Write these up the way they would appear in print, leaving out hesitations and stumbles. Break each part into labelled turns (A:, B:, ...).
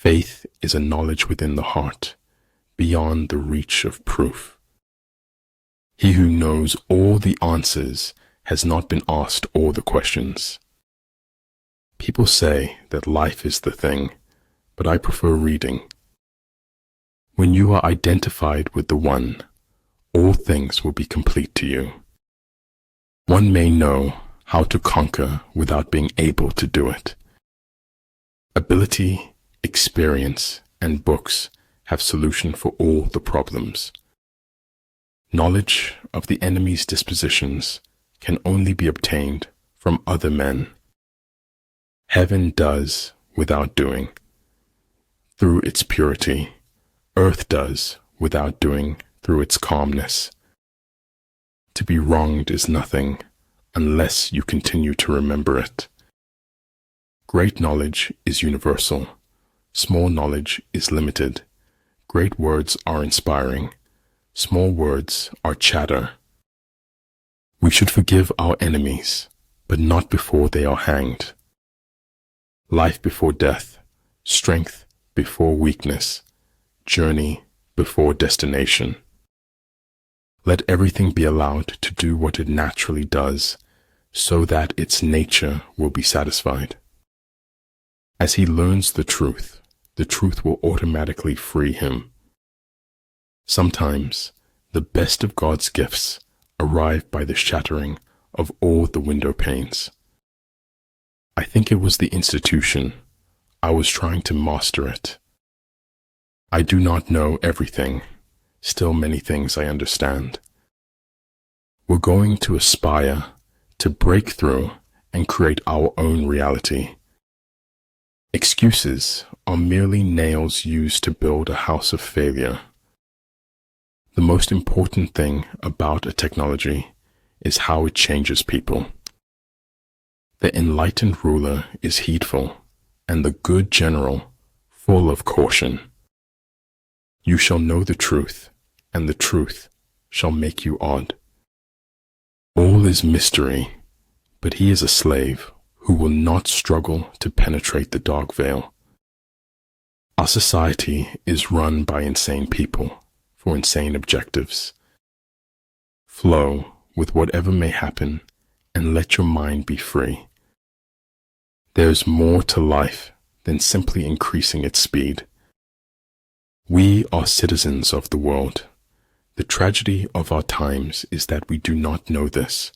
A: Faith is a knowledge within the heart, beyond the reach of proof. He who knows all the answers has not been asked all the questions. People say that life is the thing, but I prefer reading. When you are identified with the One, all things will be complete to you. One may know how to conquer without being able to do it. Ability, experience, and books have solution for all the problems. Knowledge of the enemy's dispositions can only be obtained from other men. Heaven does without doing, through its purity. Earth does without doing, through its calmness. To be wronged is nothing unless you continue to remember it. Great knowledge is universal. Small knowledge is limited. Great words are inspiring. Small words are chatter. We should forgive our enemies, but not before they are hanged. Life before death, strength before weakness, journey before destination. Let everything be allowed to do what it naturally does, so that its nature will be satisfied. As he learns the truth will automatically free him. Sometimes, the best of God's gifts arrive by the shattering of all the window panes. I think it was the institution. I was trying to master it. I do not know everything, still many things I understand. We're going to aspire to break through and create our own reality. Excuses are merely nails used to build a house of failure. The most important thing about a technology is how it changes people. The enlightened ruler is heedful, and the good general full of caution. You shall know the truth, and the truth shall make you odd. All is mystery, but he is a slave who will not struggle to penetrate the dark veil. Our society is run by insane people for insane objectives. Flow with whatever may happen and let your mind be free. There's more to life than simply increasing its speed. We are citizens of the world. The tragedy of our times is that we do not know this.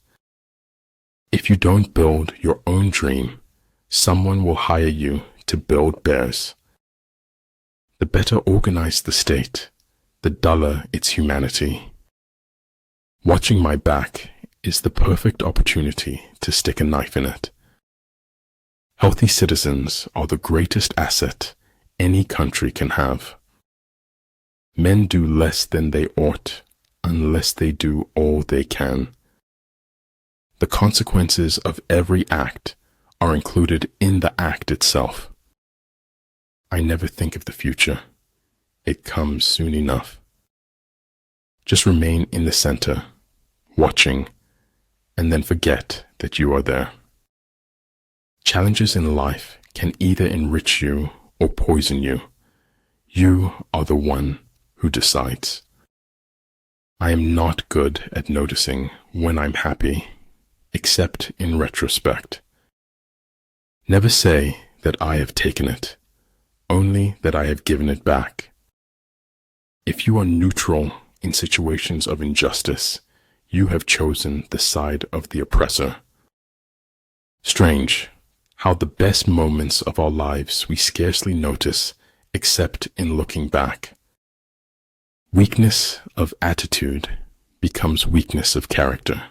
A: If you don't build your own dream, someone will hire you to build theirs. The better organized the state, the duller its humanity. Watching my back is the perfect opportunity to stick a knife in it. Healthy citizens are the greatest asset any country can have. Men do less than they ought unless they do all they can. The consequences of every act are included in the act itself. I never think of the future. It comes soon enough. Just remain in the center, watching, and then forget that you are there. Challenges in life can either enrich you or poison you. You are the one who decides. I am not good at noticing when I'm happy, except in retrospect. Never say that I have taken it, only that I have given it back. If you are neutral in situations of injustice, you have chosen the side of the oppressor. Strange how the best moments of our lives we scarcely notice except in looking back. Weakness of attitude becomes weakness of character.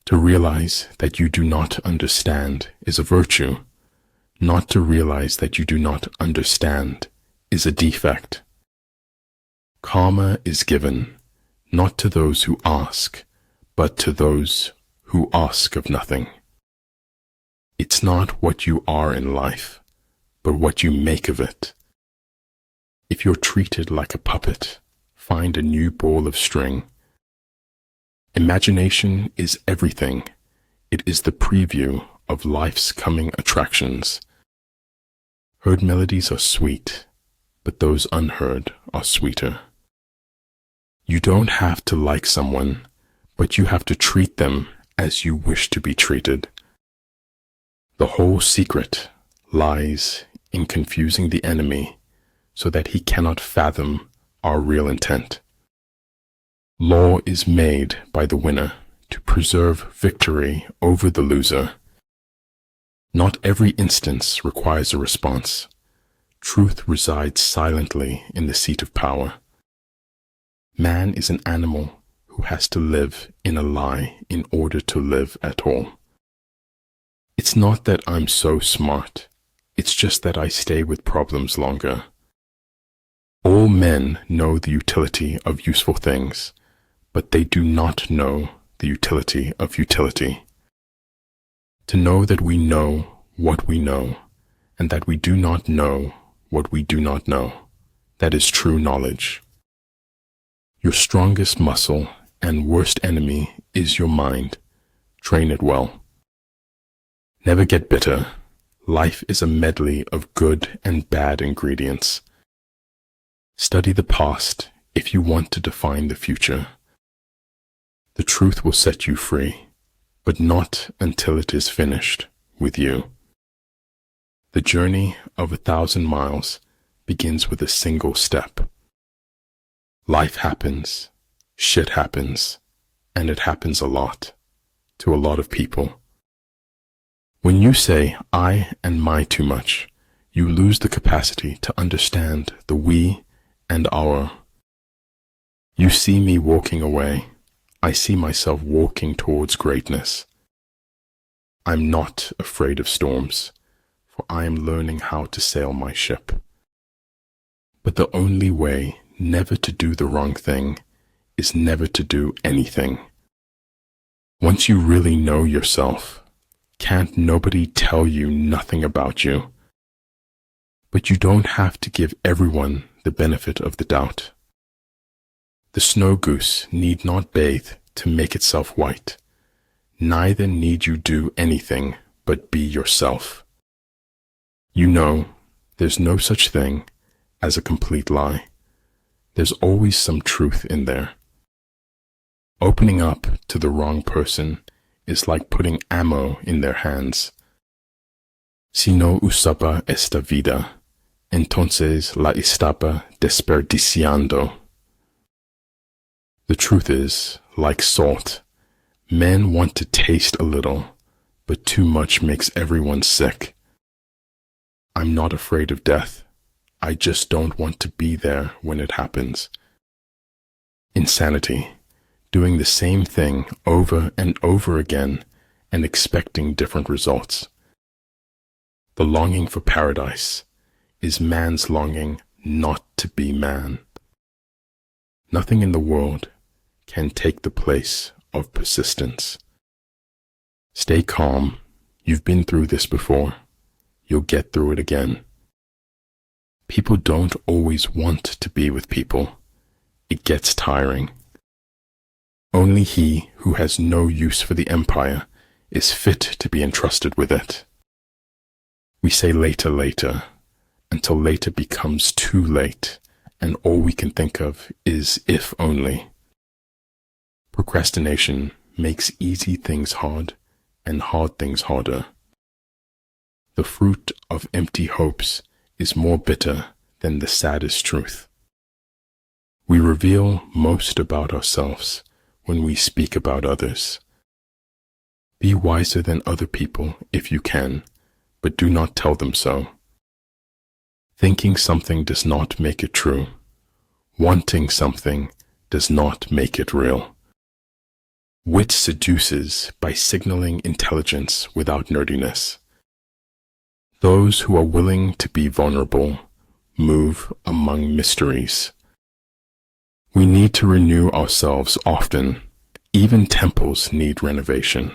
A: To realize that you do not understand is a virtue. Not to realize that you do not understand is a defect. Karma is given, not to those who ask, but to those who ask of nothing. It's not what you are in life, but what you make of it. If you're treated like a puppet, find a new ball of string. Imagination is everything. It is the preview of life's coming attractions. Heard melodies are sweet, but those unheard are sweeter. You don't have to like someone, but you have to treat them as you wish to be treated. The whole secret lies in confusing the enemy so that he cannot fathom our real intent. Law is made by the winner to preserve victory over the loser. Not every instance requires a response. Truth resides silently in the seat of power. Man is an animal who has to live in a lie in order to live at all. It's not that I'm so smart, it's just that I stay with problems longer. All men know the utility of useful things, but they do not know the utility of utility. To know that we know what we know, and that we do not know what we do not know, that is true knowledge. Your strongest muscle and worst enemy is your mind. Train it well. Never get bitter. Life is a medley of good and bad ingredients. Study the past if you want to define the future. The truth will set you free, but not until it is finished with you. The journey of 1,000 miles begins with a single step. Life happens, shit happens, and it happens a lot, to a lot of people. When you say I and my too much, you lose the capacity to understand the we and our. You see me walking away. I see myself walking towards greatness. I'm not afraid of storms, for I am learning how to sail my ship. But the only way never to do the wrong thing is never to do anything. Once you really know yourself, can't nobody tell you nothing about you. But you don't have to give everyone the benefit of the doubt. The snow goose need not bathe to make itself white. Neither need you do anything but be yourself. You know, there's no such thing as a complete lie. There's always some truth in there. Opening up to the wrong person is like putting ammo in their hands. Si no usaba esta vida, entonces la estaba desperdiciando. The truth is, like salt, men want to taste a little, but too much makes everyone sick. I'm not afraid of death. I just don't want to be there when it happens. Insanity, doing the same thing over and over again and expecting different results. The longing for paradise is man's longing not to be man. Nothing in the world can take the place of persistence. Stay calm. You've been through this before. You'll get through it again. People don't always want to be with people. It gets tiring. Only he who has no use for the empire is fit to be entrusted with it. We say later, later, until later becomes too late, and all we can think of is if only. Procrastination makes easy things hard and hard things harder. The fruit of empty hopes is more bitter than the saddest truth. We reveal most about ourselves when we speak about others. Be wiser than other people if you can, but do not tell them so. Thinking something does not make it true. Wanting something does not make it real. Wit seduces by signaling intelligence without nerdiness. Those who are willing to be vulnerable move among mysteries. We need to renew ourselves often. Even temples need renovation.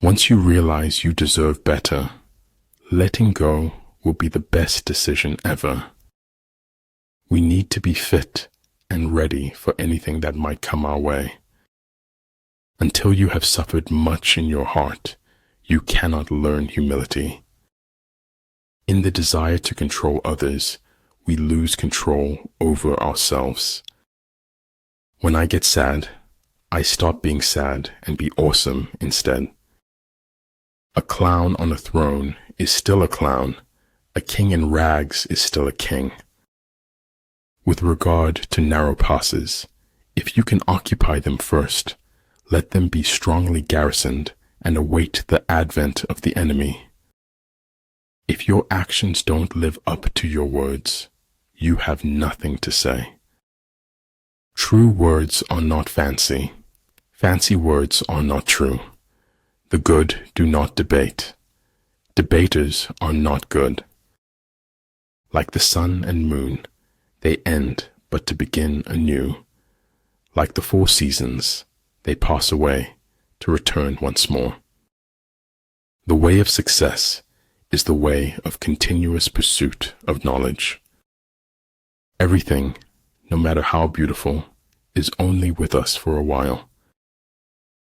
A: Once you realize you deserve better, letting go will be the best decision ever. We need to be fit and ready for anything that might come our way. Until you have suffered much in your heart, you cannot learn humility. In the desire to control others, we lose control over ourselves. When I get sad, I stop being sad and be awesome instead. A clown on a throne is still a clown. A king in rags is still a king. With regard to narrow passes, if you can occupy them first, let them be strongly garrisoned and await the advent of the enemy. If your actions don't live up to your words, you have nothing to say. True words are not fancy. Fancy words are not true. The good do not debate. Debaters are not good. Like the sun and moon, they end but to begin anew. Like the 4 seasons, they pass away to return once more. The way of success is the way of continuous pursuit of knowledge. Everything, no matter how beautiful, is only with us for a while.